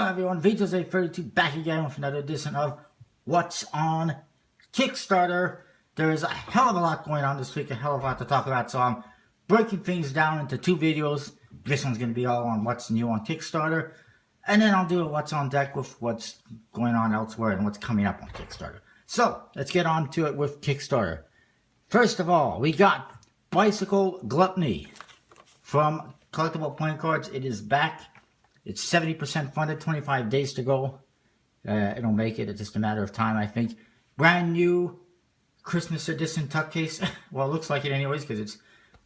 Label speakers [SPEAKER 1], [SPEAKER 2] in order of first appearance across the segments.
[SPEAKER 1] Hello everyone, VJose32 back again with another edition of What's on Kickstarter. There is a hell of a lot going on this week, a hell of a lot to talk about, so I'm breaking things down into two videos. This one's going to be all on what's new on Kickstarter, and then I'll do a what's on deck with what's going on elsewhere and what's coming up on Kickstarter. So, let's get on to it with Kickstarter. First of all, we got Bicycle Gluttony from Collectible Playing Cards. It is back. It's 70% funded, 25 days to go. It'll make it. It's just a matter of time, I think. Brand new Christmas edition tuck case. Well, it looks like it anyways because it's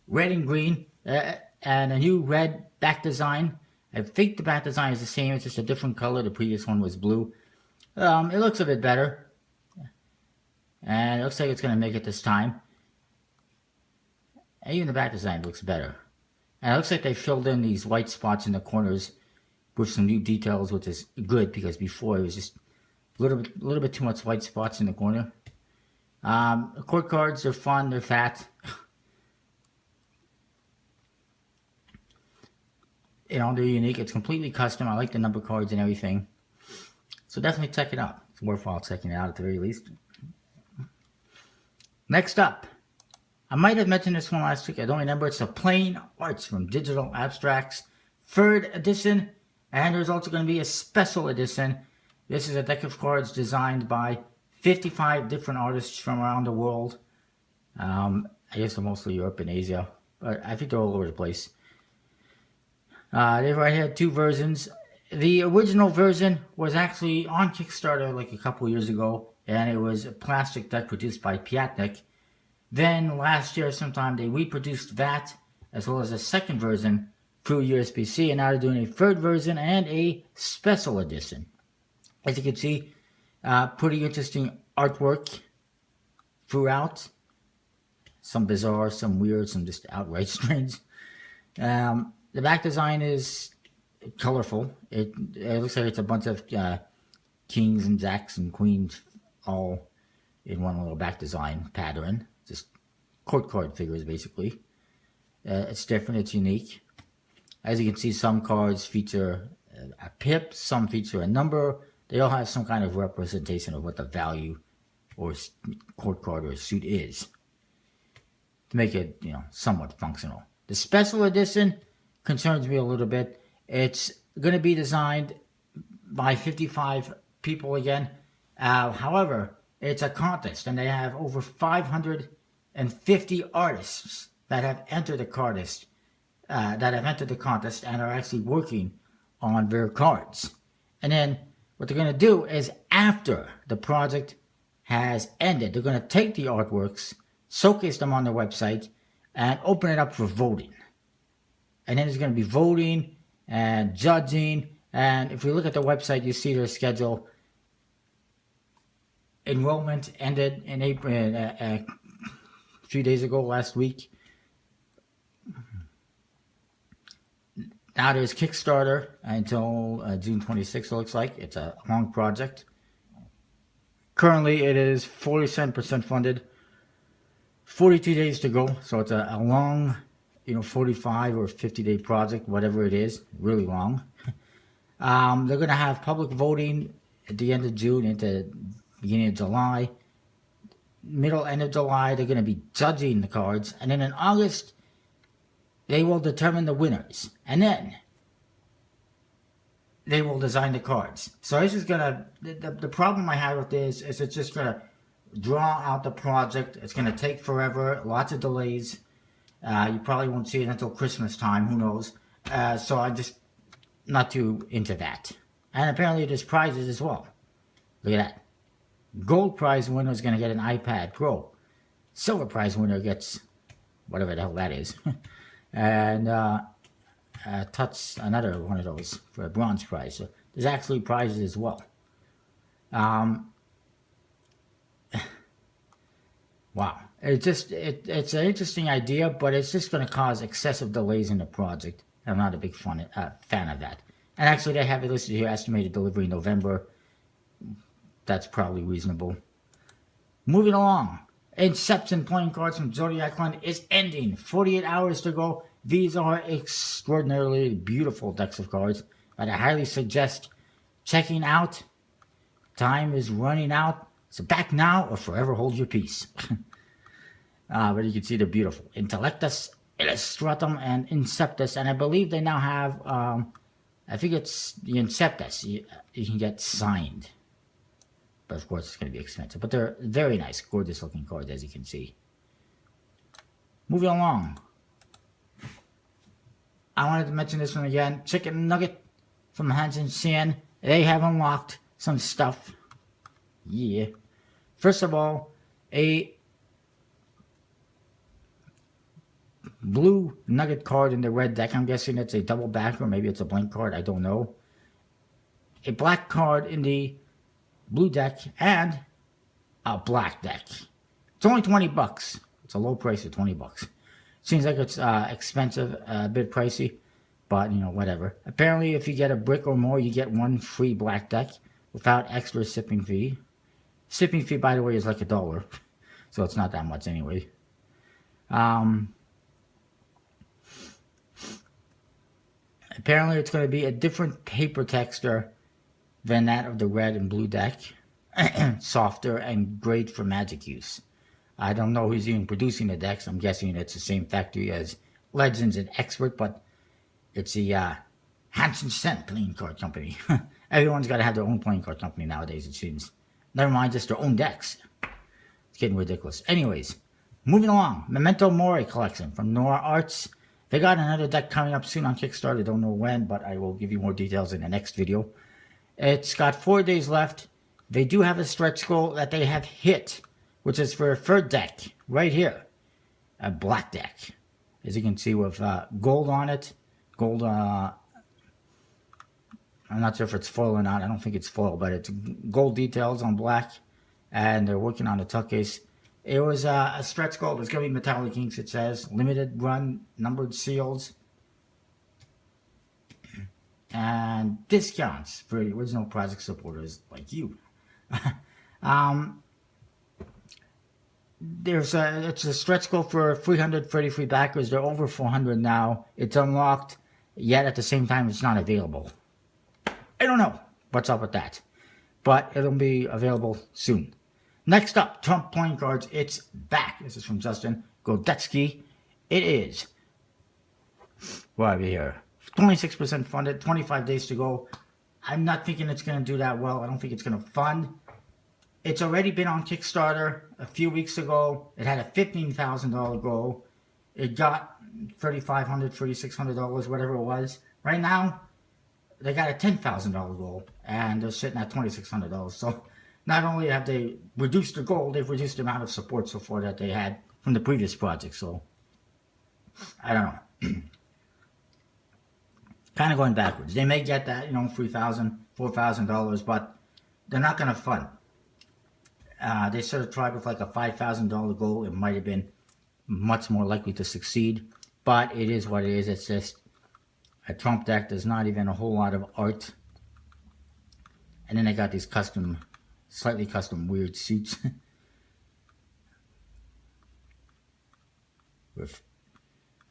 [SPEAKER 1] red and green. And a new red back design. I think the back design is the same. It's just a different color. The previous one was blue. It looks a bit better. And it looks like it's going to make it this time. And even the back design looks better. And it looks like they filled in these white spots in the corners with some new details, which is good because before it was just a little bit too much white spots in the corner. The court cards are fun, they're fat. You know, they're unique. It's completely custom. I like the number cards and everything. So definitely check it out. It's worthwhile checking it out at the very least. Next up, I might have mentioned this one last week. I don't remember. It's the Plain Arts from Digital Abstracts 3rd edition. And there's also going to be a special edition. This is a deck of cards designed by 55 different artists from around the world. I guess they're mostly Europe and Asia, but I think they're all over the place. They've already had two versions. The original version was actually on Kickstarter like a couple years ago, and it was a plastic deck produced by Piatnik. Then last year sometime they reproduced that, as well as a second version through USB-C, and now they're doing a third version and a special edition. As you can see, pretty interesting artwork throughout. Some bizarre, some weird, some just outright strange. The back design is colorful. It looks like it's a bunch of kings and jacks and queens all in one little back design pattern. Just court card figures, basically. It's different, it's unique. As you can see, some cards feature a pip, some feature a number. They all have some kind of representation of what the value or court card or suit is to make it, you know, somewhat functional. The special edition concerns me a little bit. It's going to be designed by 55 people again. However, it's a contest, and they have over 550 artists that have entered the contest. And are actually working on their cards. And then what they're going to do is after the project has ended, they're going to take the artworks, showcase them on their website, and open it up for voting. And then there's going to be voting and judging. And if you look at the website, you see their schedule. Enrollment ended in April, a few days ago, last week. Now there's Kickstarter until June 26th, it looks like. It's a long project. Currently, it is 47% funded. 42 days to go, so it's a long, 45 or 50-day project, whatever it is. Really long. They're going to have public voting at the end of June into beginning of July. End of July, they're going to be judging the cards. And then in August, they will determine the winners, and then they will design the cards. So this is gonna, the problem I have with this is it's just gonna draw out the project. It's gonna take forever, lots of delays. You probably won't see it until Christmas time, who knows. So I'm just not too into that. And apparently there's prizes as well. Look at that. Gold prize winner is gonna get an iPad Pro. Silver prize winner gets whatever the hell that is. And touch another one of those for a bronze prize. So there's actually prizes as well. Wow, it's an interesting idea, but it's just going to cause excessive delays in the project. I'm not a big fan of that. And actually, they have it listed here: estimated delivery November. That's probably reasonable. Moving along. Inception playing cards from Zodiac Land is ending. 48 hours to go. These are extraordinarily beautiful decks of cards that I highly suggest checking out. Time is running out. So back now or forever hold your peace. But you can see they're beautiful. Intellectus, Illustratum, and Inceptus. And I believe they now have, I think it's the Inceptus you can get signed. But of course it's going to be expensive. But they're very nice, gorgeous looking cards as you can see. Moving along. I wanted to mention this one again. Chicken Nugget from Hans and Sin. They have unlocked some stuff. Yeah. First of all, a blue Nugget card in the red deck. I'm guessing it's a double back or maybe it's a blank card. I don't know. A black card in the blue deck and a black deck. It's only 20 bucks. It's a low price of 20 bucks. Seems like it's expensive, a bit pricey, but you know, whatever. Apparently, if you get a brick or more, you get one free black deck without extra shipping fee. Shipping fee, by the way, is like $1, so it's not that much anyway. Apparently, it's going to be a different paper texture than that of the red and blue deck. Softer and great for magic use. I don't know who's even producing the decks. I'm guessing it's the same factory as Legends and Expert, but it's the Hans and Sen playing card company. Everyone's got to have their own playing card company nowadays, it seems. Never mind, just their own decks. It's getting ridiculous. Anyways, moving along. Memento Mori collection from Nora Arts. They got another deck coming up soon on Kickstarter. Don't know when, but I will give you more details in the next video. It's got 4 days left. They do have a stretch goal that they have hit, which is for a third deck, right here. A black deck. As you can see with gold on it. Gold, I'm not sure if it's foil or not. I don't think it's foil, but it's gold details on black. And they're working on the tuck case. It was a stretch goal. It's going to be metallic inks, it says. Limited run, numbered seals. And discounts for the original project supporters like you. It's a stretch goal for 333 backers. They're over 400 now. It's unlocked, yet at the same time it's not available. I don't know what's up with that, but it'll be available soon. Next up, Trump playing cards. It's back. This is from Justin Godetsky. It is. What are we here? 26% funded. 25 days to go. I'm not thinking it's going to do that well. I don't think it's going to fund. It's already been on Kickstarter a few weeks ago. It had a $15,000 goal. It got $3,500, $3,600, whatever it was. Right now, they got a $10,000 goal, and they're sitting at $2,600. So not only have they reduced the goal, they've reduced the amount of support so far that they had from the previous project. So I don't know. Kind of going backwards. They may get that, $3,000, $4,000, but they're not going to fund. They sort of tried with like a $5,000 goal. It might have been much more likely to succeed, but it is what it is. It's just a Trump deck. There's not even a whole lot of art. And then they got these slightly custom weird suits. With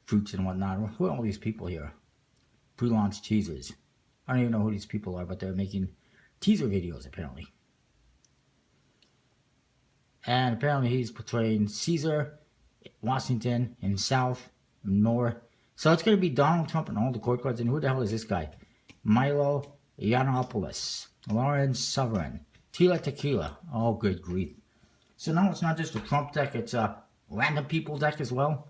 [SPEAKER 1] fruits and whatnot. Who are all these people here? Pre-launch teasers. I don't even know who these people are, but they're making teaser videos apparently. And apparently he's portraying Caesar, Washington, himself, Nor. So it's going to be Donald Trump and all the court cards. And who the hell is this guy? Milo Yiannopoulos, Lawrence Sovereign, Tila Tequila. Oh, good grief. So now it's not just a Trump deck, it's a random people deck as well.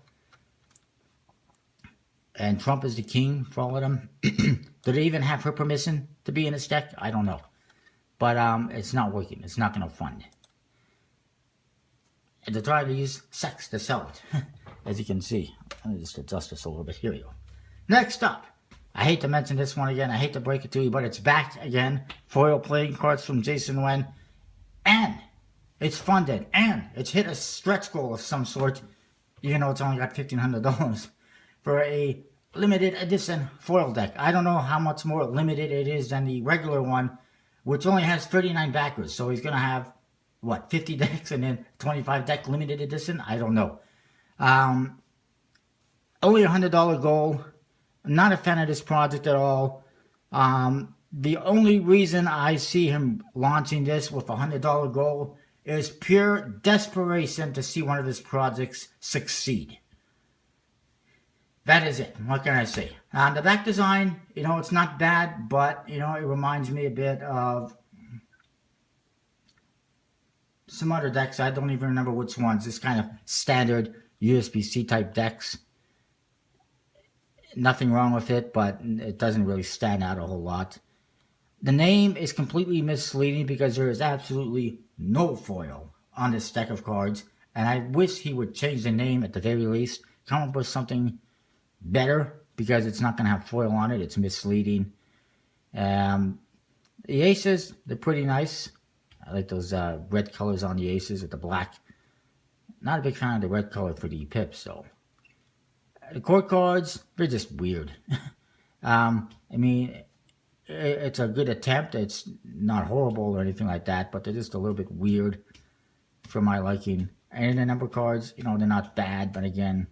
[SPEAKER 1] And Trump is the king for all of them. Do they even have her permission to be in this deck? I don't know. But it's not working. It's not going to fund. And they're trying to use sex to sell it. As you can see. Let me just adjust this a little bit. Here we go. Next up. I hate to mention this one again. I hate to break it to you, but it's back again. Foyle playing cards from Jason Wen. And it's funded. And it's hit a stretch goal of some sort. Even though it's only got $1,500. For a limited edition foil deck. I don't know how much more limited it is than the regular one, which only has 39 backers. So he's going to have, what, 50 decks and then 25 deck limited edition? I don't know. Only $100 goal. I'm not a fan of this project at all. The only reason I see him launching this with a $100 goal is pure desperation to see one of his projects succeed. That is it. What can I say? The back design, it's not bad, but, it reminds me a bit of some other decks. I don't even remember which ones. This kind of standard USB-C type decks. Nothing wrong with it, but it doesn't really stand out a whole lot. The name is completely misleading because there is absolutely no foil on this deck of cards, and I wish he would change the name at the very least, come up with something better, because it's not going to have foil on it. It's misleading. The aces, they're pretty nice. I like those red colors on the aces with the black. Not a big fan of the red color for the pips, though. The court cards, they're just weird. I mean, it's a good attempt. It's not horrible or anything like that, but they're just a little bit weird for my liking. And the number cards, they're not bad, but again,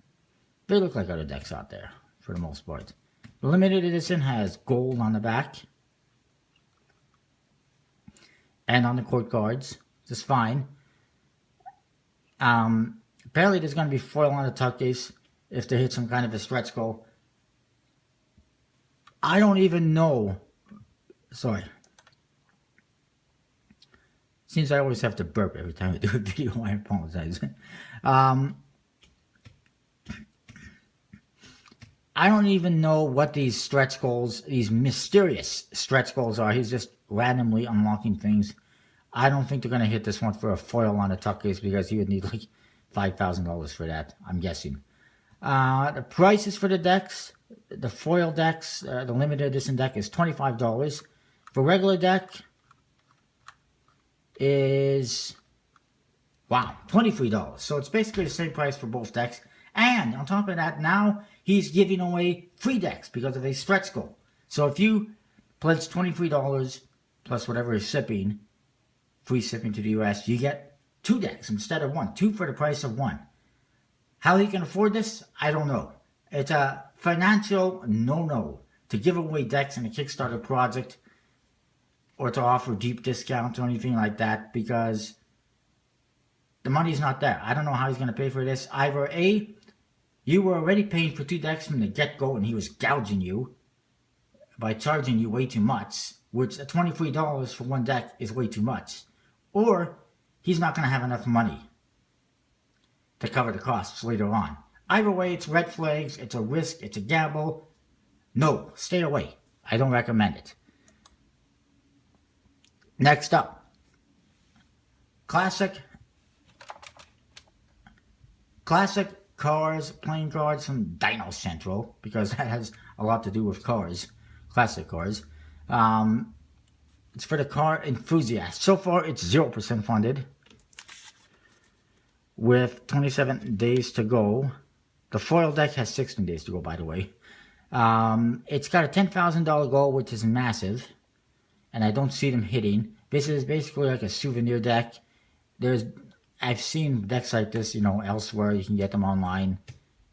[SPEAKER 1] they look like other decks out there for the most part. The limited edition has gold on the back. And on the court cards, just fine. Apparently there's going to be foil on the tuck case if they hit some kind of a stretch goal. I don't even know. Sorry. Seems I always have to burp every time I do a video. I apologize. I don't even know what these stretch goals, these mysterious stretch goals are. He's just randomly unlocking things. I don't think they're going to hit this one for a foil on a tuck case because he would need like $5,000 for that, I'm guessing. The prices for the decks, the foil decks, the limited edition deck is $25. For regular deck is, wow, $23. So it's basically the same price for both decks. And on top of that, now he's giving away free decks because of a stretch goal. So if you pledge $23 plus whatever is shipping, free shipping to the US, you get 2 decks instead of 1. 2 for the price of 1. How he can afford this, I don't know. It's a financial no-no to give away decks in a Kickstarter project or to offer deep discounts or anything like that because the money's not there. I don't know how he's going to pay for this. Either A, you were already paying for 2 decks from the get-go and he was gouging you by charging you way too much, which $23 for 1 deck is way too much. Or he's not going to have enough money to cover the costs later on. Either way, it's red flags, it's a risk, it's a gamble. No, stay away. I don't recommend it. Next up, classic cars, playing cards from Dino Central, because that has a lot to do with cars, classic cars. It's for the car enthusiast. So far, it's 0% funded, with 27 days to go. The foil deck has 16 days to go, by the way. It's got a $10,000 goal, which is massive, and I don't see them hitting. This is basically like a souvenir deck. I've seen decks like this, elsewhere. You can get them online,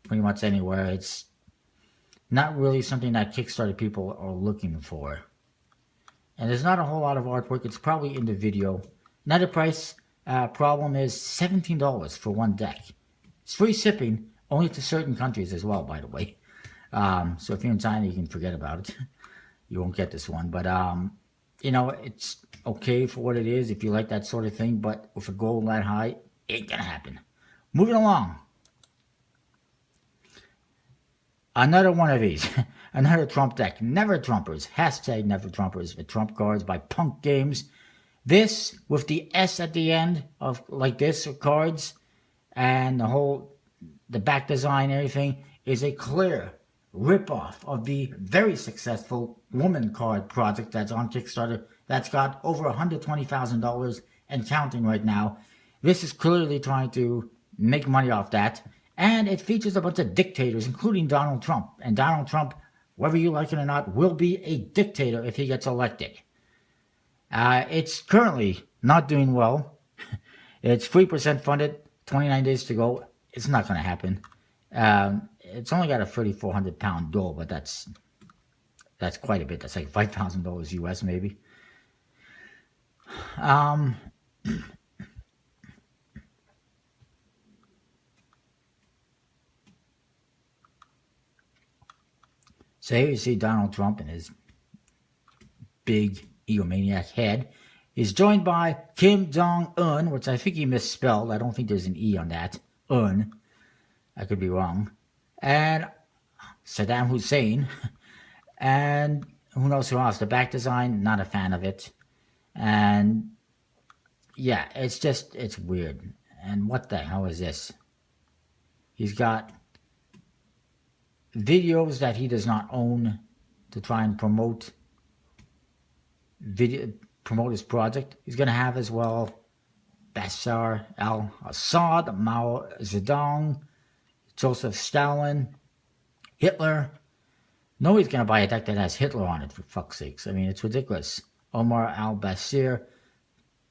[SPEAKER 1] pretty much anywhere. It's not really something that Kickstarter people are looking for. And there's not a whole lot of artwork. It's probably in the video. Another price problem is $17 for 1 deck. It's free shipping, only to certain countries as well, by the way. So if you're in China, you can forget about it. You won't get this one. But, it's okay for what it is if you like that sort of thing. But with a goal that high, ain't going to happen. Moving along. Another one of these. Another Trump deck. Never Trumpers. Hashtag Never Trumpers. The Trump cards by Punk Games. This, with the S at the end of like this cards, and the back design and everything, is a clear ripoff of the very successful woman card project that's on Kickstarter. That's got over $120,000 and counting right now. This is clearly trying to make money off that. And it features a bunch of dictators, including Donald Trump. And Donald Trump, whether you like it or not, will be a dictator if he gets elected. It's currently not doing well. It's 3% funded, 29 days to go. It's not going to happen. It's only got a 3,400 pound goal, but that's That's quite a bit. That's like $5,000 US maybe. Um, so here you see Donald Trump and his big egomaniac head. He's joined by Kim Jong-un, which I think he misspelled. I don't think there's an E on that. Un. I could be wrong. And Saddam Hussein. And who knows who else. The back design, not a fan of it. And yeah, it's weird. And what the hell is this? He's got videos that he does not own to try and promote his project. He's going to have as well Bashar al-Assad, Mao Zedong, Joseph Stalin, Hitler. Nobody's going to buy a deck that has Hitler on it, for fuck's sakes. I mean, it's ridiculous. Omar al-Bashir,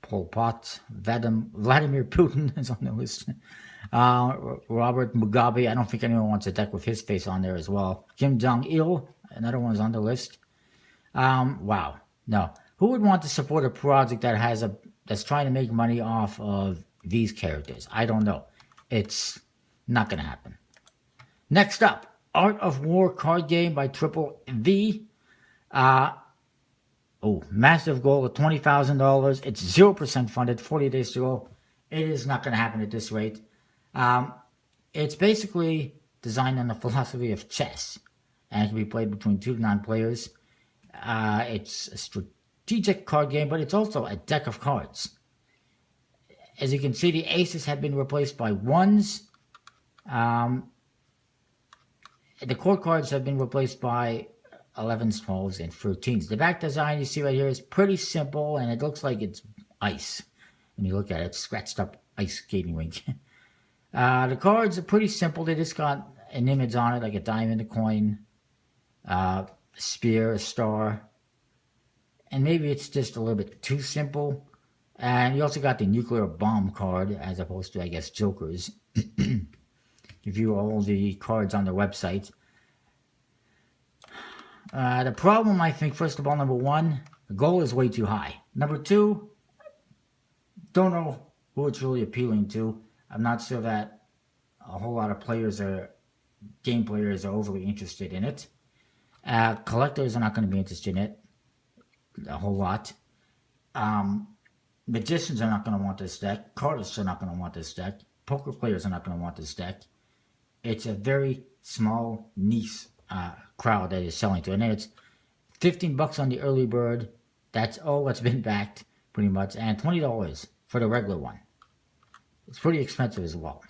[SPEAKER 1] Pol Pot, Vladimir Putin is on the list. Robert Mugabe. I don't think anyone wants a deck with his face on there as well. Kim Jong-il, another one is on the list. Wow. No. Who would want to support a project that that's trying to make money off of these characters? I don't know. It's not going to happen. Next up, Art of War card game by Triple V. Massive goal of $20,000. It's 0% funded, 40 days to go. It is not going to happen at this rate. It's basically designed on the philosophy of chess, and it can be played between 2 to 9 players. It's a strategic card game, but it's also a deck of cards. As you can see, the aces have been replaced by ones. The core cards have been replaced by 11s, 12s, and 13s. The back design you see right here is pretty simple, and it looks like it's ice. When you look at it, it's scratched up ice skating rink. The cards are pretty simple. They just got an image on it, like a diamond, a coin, a spear, a star. And maybe it's just a little bit too simple. And you also got the nuclear bomb card, as opposed to, I guess, Jokers. Give you all the cards on their website. The problem, I think, first of all, number one, the goal is way too high. Number two, don't know who it's really appealing to. I'm not sure that a whole lot of game players are overly interested in it. Collectors are not going to be interested in it a whole lot. Magicians are not going to want this deck. Cardists are not going to want this deck. Poker players are not going to want this deck. It's a very small niche crowd that is selling to, and then it's $15 on the early bird. That's all that's been backed, pretty much, and $20 for the regular one. It's pretty expensive as well.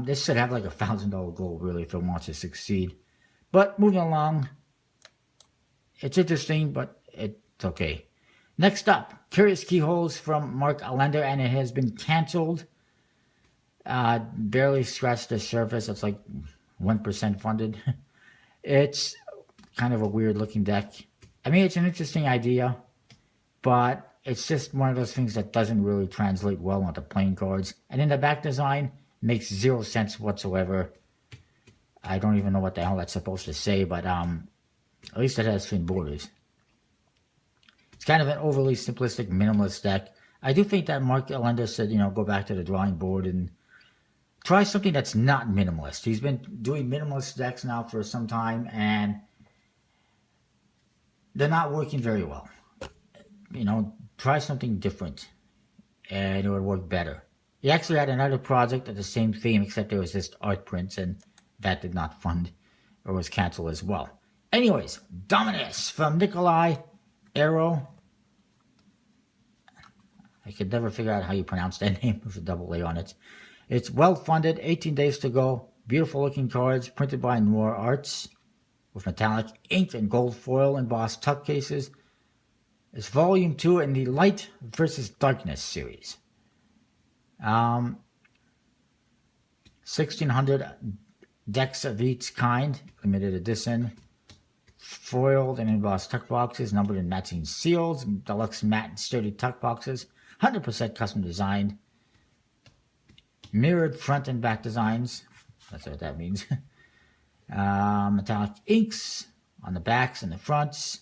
[SPEAKER 1] This should have like $1,000 goal, really, if it wants to succeed. But moving along, it's interesting, but it's okay. Next up, Curious Keyholes from Mark Allender, and it has been canceled. Barely scratched the surface. It's like 1% funded. It's kind of a weird looking deck. I mean, it's an interesting idea, but it's just one of those things that doesn't really translate well onto playing cards. And in the back design, makes 0 sense whatsoever. I don't even know what the hell that's supposed to say, but at least it has thin borders. It's kind of an overly simplistic, minimalist deck. I do think that Mark Allender said, go back to the drawing board and try something that's not minimalist. He's been doing minimalist decks now for some time, and they're not working very well. Try something different, and it would work better. He actually had another project of the same theme, except it was just art prints, and that did not fund or was canceled as well. Anyways, Dominus from Nikolai Arrow. I could never figure out how you pronounce that name with a double A on it. It's well funded, 18 days to go. Beautiful looking cards, printed by Noir Arts, with metallic ink and gold foil embossed tuck cases. It's volume 2 in the Light versus Darkness series. 1,600 decks of each kind, limited edition. Foiled and embossed tuck boxes, numbered and matching seals, deluxe matte and sturdy tuck boxes, 100% custom designed. Mirrored front and back designs. That's what that means. Metallic inks. on the backs and the fronts.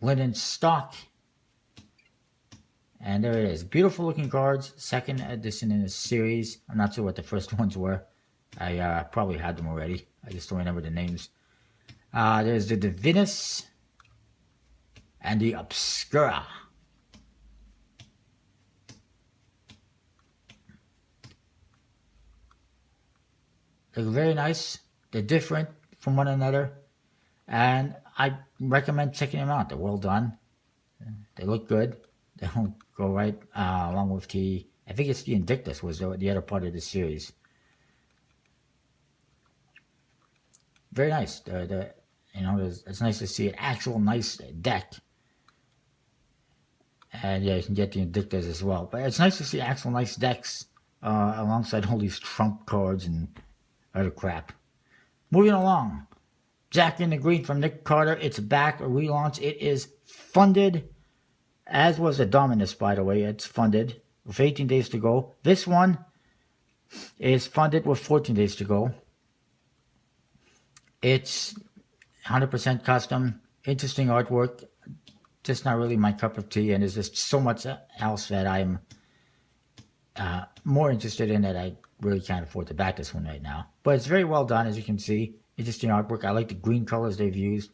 [SPEAKER 1] Linen stock. And there it is. Beautiful looking cards. Second edition in the series. I'm not sure what the first ones were. I probably had them already. I just don't remember the names. There's the Divinus and the Obscura. They're very nice. They're different from one another. And I recommend checking them out. They're well done. They look good. They don't go right along with the... I think it's the Invictus was the other part of the series. Very nice. It's nice to see an actual nice deck. And yeah, you can get the Invictus as well. But it's nice to see actual nice decks alongside all these Trump cards and other crap. Moving along. Jack in the Green from Nick Carter. It's back, a relaunch. It is funded, as was the Dominus, by the way. It's funded with 18 days to go. This one is funded with 14 days to go. It's 100% custom, interesting artwork. Just not really my cup of tea, and there's just so much else that I'm more interested in that I really can't afford to back this one right now. But it's very well done, as you can see. Interesting artwork. I like the green colors they've used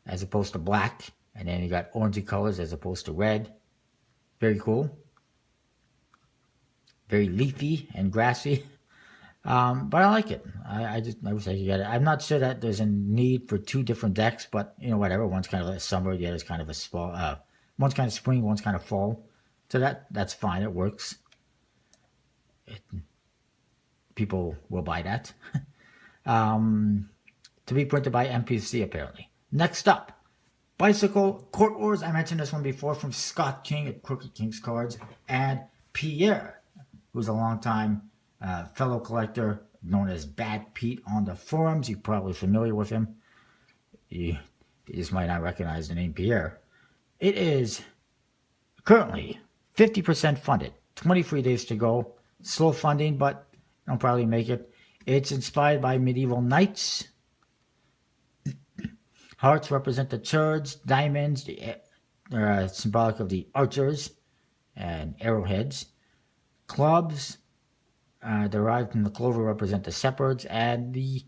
[SPEAKER 1] as opposed to black. And then you got orangey colors as opposed to red. Very cool. Very leafy and grassy. But I like it. I wish I could get it. I'm not sure that there's a need for two different decks, but whatever. One's kind of a summer, the other's kind of a fall. One's kind of spring, one's kind of fall. So that's fine. It works. People will buy that. To be printed by MPC apparently. Next up, Bicycle Court Wars. I mentioned this one before, from Scott King at Crooked Kings Cards, and Pierre, who's a longtime fellow collector known as Bad Pete on the forums. You're probably familiar with him. You just might not recognize the name Pierre. It is currently 50% funded, 23 days to go. Slow funding, but I'll probably make it. It's inspired by medieval knights. Hearts represent the swords. Diamonds are symbolic of the archers and arrowheads. Clubs derived from the clover represent the shepherds, and the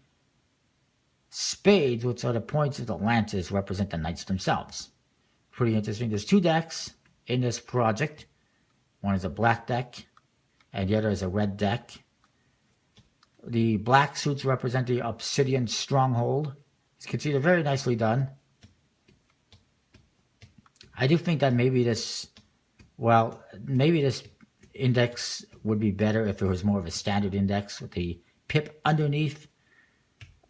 [SPEAKER 1] spades, which are the points of the lances, represent the knights themselves. Pretty interesting. There's two decks in this project. One is a black deck, and the other is a red deck. The black suits represent the Obsidian Stronghold. As you can see, they're very nicely done. I do think that maybe this index would be better if it was more of a standard index with the pip underneath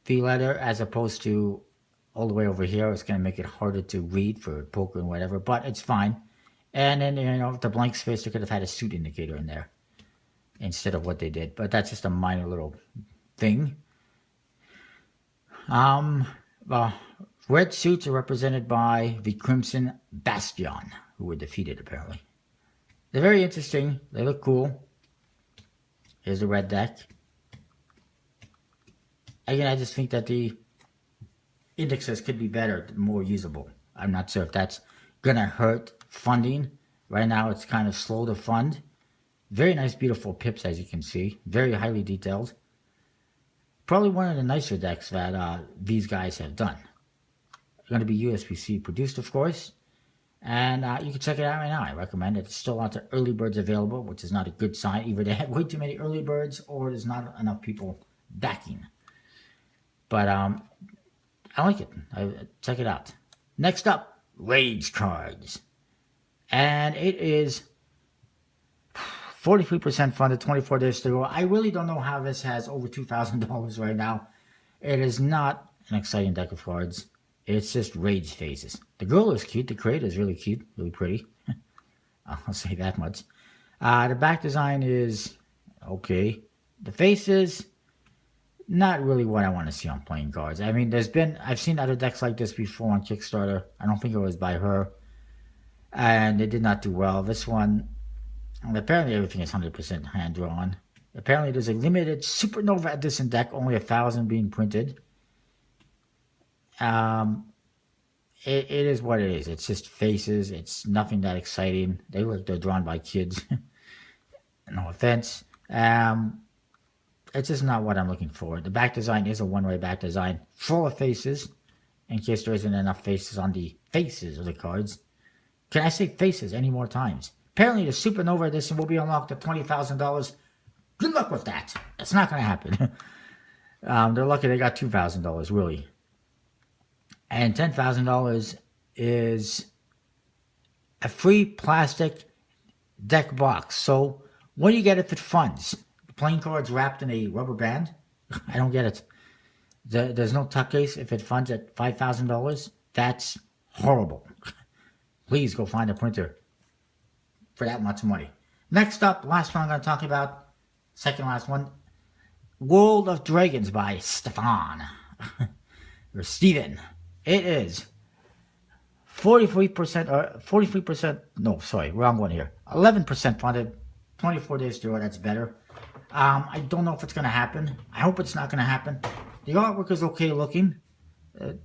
[SPEAKER 1] the letter as opposed to all the way over here. It's going to make it harder to read for poker and whatever, but it's fine. And then, the blank space, they could have had a suit indicator in there instead of what they did. But that's just a minor little thing. Red suits are represented by the Crimson Bastion, who were defeated apparently. They're very interesting. They look cool. Here's the red deck. Again, I just think that the indexes could be better, more usable. I'm not sure if that's going to hurt funding. Right now, it's kind of slow to fund. Very nice, beautiful pips, as you can see. Very highly detailed. Probably one of the nicer decks that these guys have done. Going to be USPC produced, of course. And you can check it out right now. I recommend it. It's still lots of early birds available, which is not a good sign. Either they have way too many early birds or there's not enough people backing. But I like it. Check it out. Next up, Rage cards. And it is 43% funded, 24 days to go. I really don't know how this has over $2,000 right now. It is not an exciting deck of cards. It's just Rage faces. The girl is cute. The crate is really cute, really pretty. I'll say that much. The back design is okay. The faces, not really what I want to see on playing cards. I mean, I've seen other decks like this before on Kickstarter. I don't think it was by her. And it did not do well. This one, apparently everything is 100% hand-drawn. Apparently there's a limited Supernova Edition deck, only 1,000 being printed. It is what it is. It's just faces. It's nothing that exciting. They look they're drawn by kids. No offense. It's just not what I'm looking for. The back design is a one-way back design, full of faces, in case there isn't enough faces on the faces of the cards. Can I say faces any more times? Apparently, the Supernova edition will be unlocked at $20,000. Good luck with that. It's not going to happen. They're lucky they got $2,000, really. And $10,000 is a free plastic deck box. So, what do you get if it funds? Playing cards wrapped in a rubber band? I don't get it. There's no tuck case if it funds at $5,000. That's horrible. Please go find a printer for that much money. Next up, last one I'm going to talk about, second last one, World of Dragons by Stefan. Or Steven. It is 43%, or 43%, no, sorry, wrong one here. 11% funded, 24 days to go, that's better. I don't know if it's going to happen. I hope it's not going to happen. The artwork is okay looking.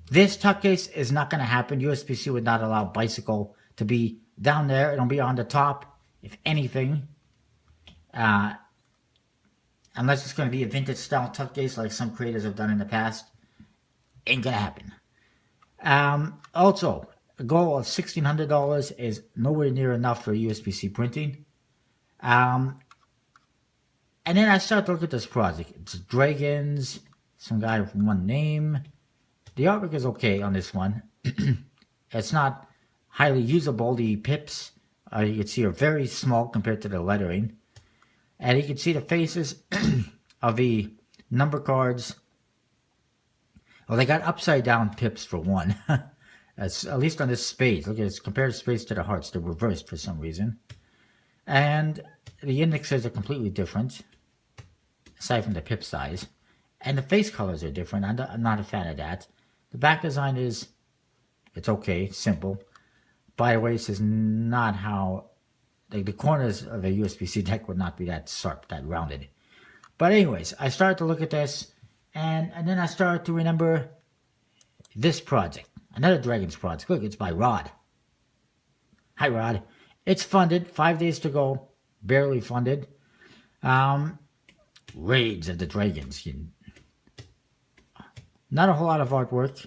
[SPEAKER 1] This tuck case is not going to happen. USPC would not allow Bicycle to be down there. It'll be on the top, if anything. Unless it's going to be a vintage style tuck case like some creators have done in the past. Ain't going to happen. Also, a goal of $1,600 is nowhere near enough for USPC printing. And then I started to look at this project. It's dragons, some guy with one name. The artwork is okay on this one. It's not highly usable. The pips, you can see, are very small compared to the lettering. And you can see the faces of the number cards. Well, they got upside down pips for one. At least on this spades. Look at this. Compare the spades to the hearts. They're reversed for some reason. And the indexes are completely different, aside from the pip size. And the face colors are different. I'm not a fan of that. The back design is, it's okay, simple. By the way, this is not how, like the corners of a USPC deck would not be that sharp, that rounded. But anyways, I started to look at this, and then I started to remember this project. Another Dragons project. Look, it's by Rod. Hi, Rod. It's funded. 5 days to go. Barely funded. Raids of the Dragons. Not a whole lot of artwork.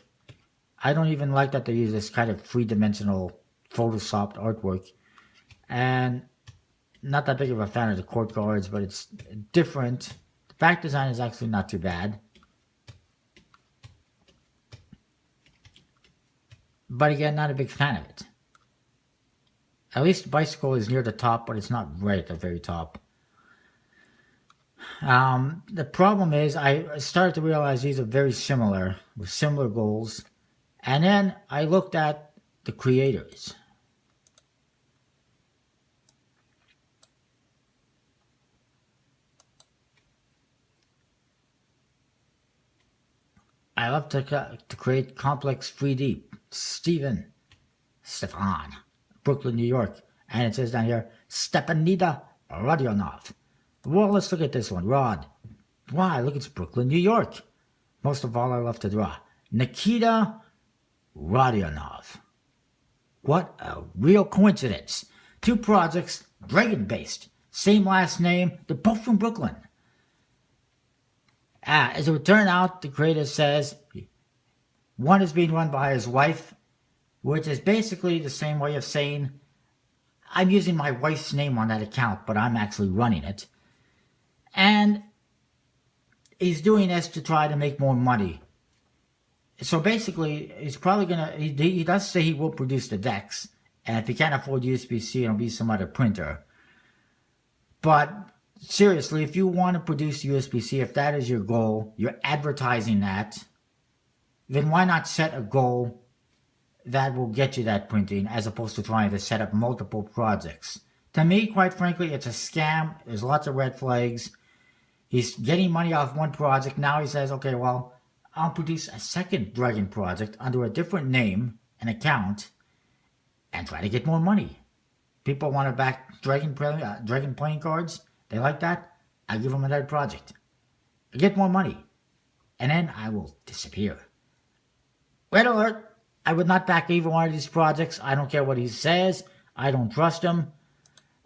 [SPEAKER 1] I don't even like that they use this kind of three-dimensional photoshopped artwork. And not that big of a fan of the court cards, but it's different. The back design is actually not too bad. But again, not a big fan of it. At least Bicycle is near the top, but it's not right at the very top. The problem is I started to realize these are very similar, with similar goals. And then I looked at the creators. I love to create complex 3D. Stefan, Brooklyn, New York. And it says down here, Stepanida Rodionov. Well, let's look at this one. Rod. Why? Look, it's Brooklyn, New York. Most of all, I love to draw. Nikita Rodionov. What a real coincidence. Two projects, dragon-based. Same last name. They're both from Brooklyn. As it would turn out, the creator says one is being run by his wife, which is basically the same way of saying, I'm using my wife's name on that account, but I'm actually running it. And he's doing this to try to make more money. So basically, he's probably going to, he does say he will produce the decks, and if he can't afford USPC, it'll be some other printer. But seriously, if you want to produce USPC, if that is your goal, you're advertising that, then why not set a goal that will get you that printing as opposed to trying to set up multiple projects? To me, quite frankly, it's a scam. There's lots of red flags. He's getting money off one project. Now he says, okay, well, I'll produce a second Dragon project under a different name and account and try to get more money. People want to back Dragon playing cards. They like that. I give them another project. I get more money. And then I will disappear. Red alert, I would not back either one of these projects. I don't care what he says. I don't trust him.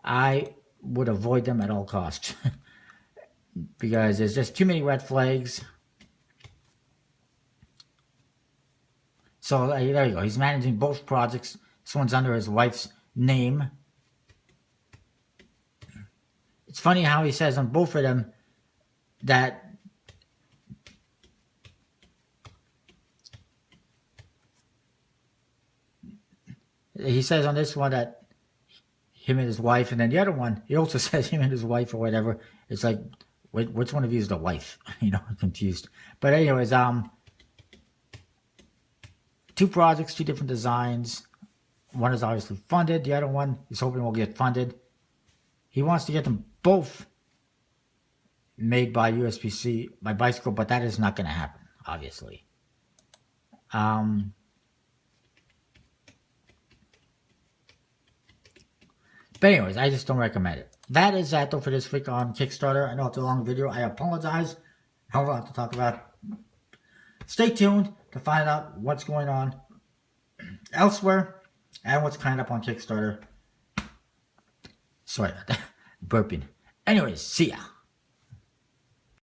[SPEAKER 1] I would avoid them at all costs. Because there's just too many red flags. So there you go. He's managing both projects. This one's under his wife's name. It's funny how he says on both of them that he says on this one that him and his wife, and then the other one, he also says him and his wife or whatever. It's like, which one of you is the wife? You know, I'm confused. But anyways, two projects, two different designs. One is obviously funded. The other one is hoping will get funded. He wants to get them both made by USPC, by Bicycle, but that is not going to happen, obviously. But anyways, I just don't recommend it. That is that though for this week on Kickstarter. I know it's a long video. I apologize. I have a lot to talk about. Stay tuned to find out what's going on elsewhere and what's coming up on Kickstarter. Sorry about that. Burping. Anyways, see ya.